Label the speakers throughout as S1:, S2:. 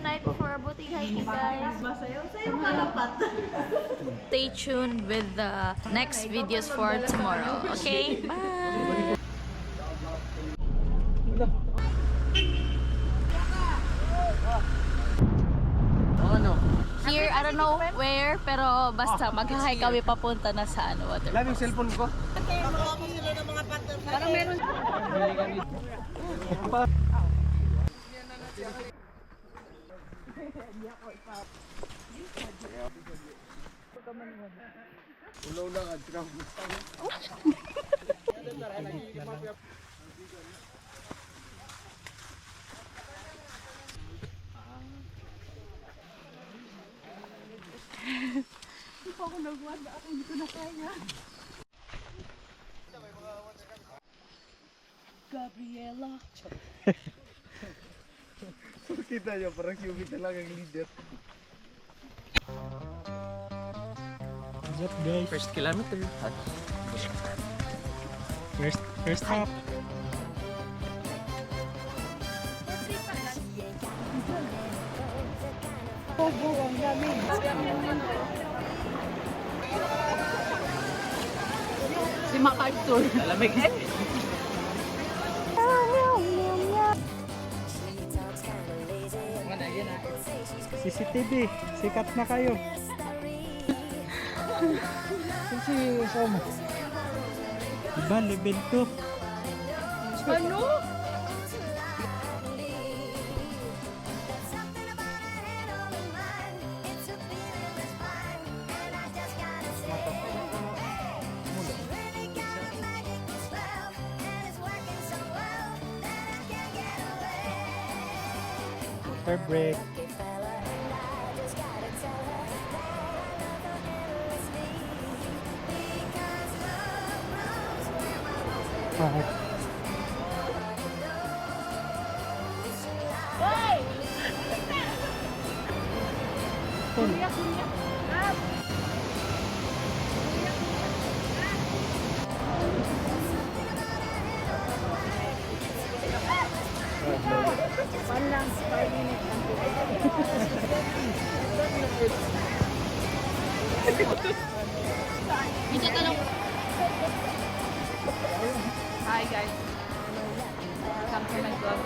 S1: night before abuting hiking, guys. Stay tuned with the next videos for tomorrow. Okay? Bye! Here, I don't know where, pero basta mag-hike kami papunta na sa waterfall.
S2: Love yung cellphone ko.
S3: Parang meron.
S2: Ulaw lang at saka
S3: Hindi pa ako nagwada. Hindi ko na kaya. Gabriela.
S2: kita nyo, parang si Umi talaga ang leader.
S4: What's up, guys?
S2: First kilometer.
S4: First hop.
S3: Si MacArthur.
S2: Lalamig eh.
S4: CCTV, sikat na kayo. Si Somo. Diba, level 2.
S3: Ano?
S4: Water break.
S1: Ito talong.
S3: Hi guys. Welcome to my vlog.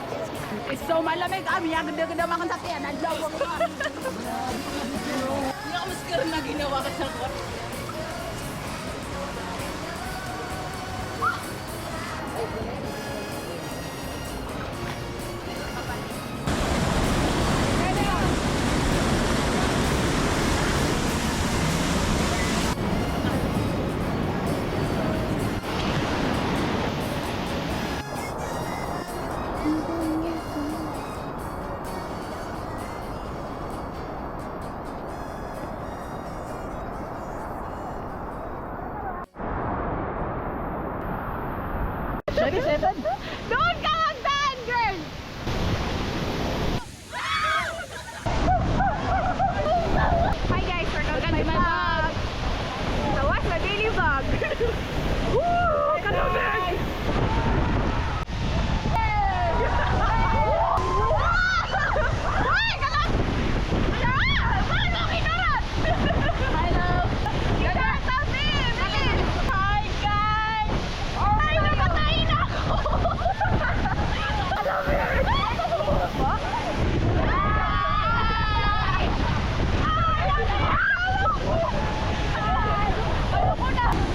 S3: It's so malamig. Ang ganda-ganda mga sasakyan. Ang lawak ko. Hindi ako maskara na ginawa ka sa ko. Doon ka magdaan, girl! Hi guys, welcome to my vlog. So what's my daily vlog? Woo! Kalamig! Ay! Kalam! Paano mo kinarot? Hello! Ganyan! Sabi! Bilis! Hi guys! Ay! Napatayin ako!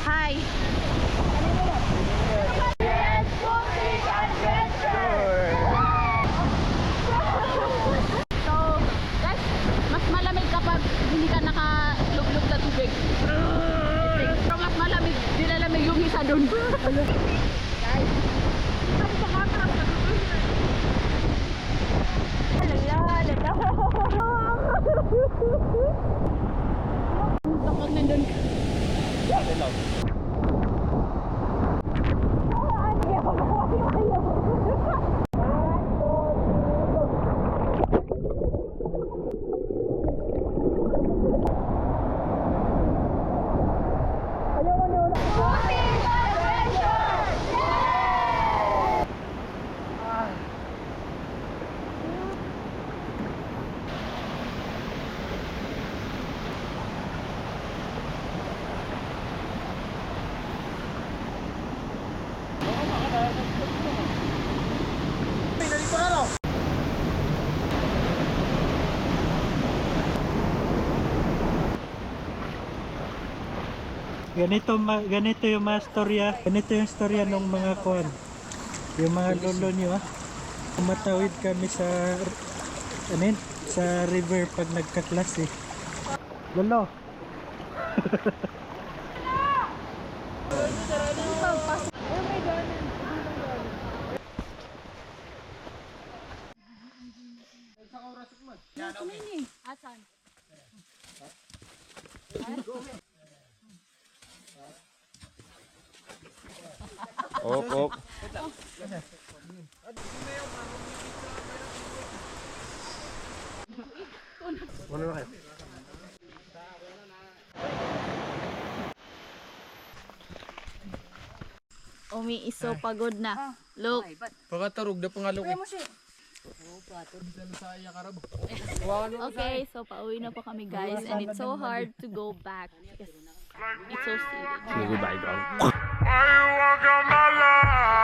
S3: Hi! So, guys, mas malamig kapag hindi ka nakalublog sa tubig. Pero mas malamig, dinalamig yung isa dun. Guys, isang pakatrap na dun. Kapag nandun ka.
S4: Ganito yung mga storya. Ganito yung storya ng mga kuwan. Yung mga lolo nyo ha. Tumatawid kami sa sa river pag nagkaklase. Lolo.
S2: Op, op. Ano na kayo?
S1: Umi is so pagod na. Look.
S2: Pagkatarog na pangalok eh.
S1: Okay, so pauwi na po kami guys and it's so hard to go back because it's so scenic.
S2: Goodbye, bro.
S5: I walk on my life.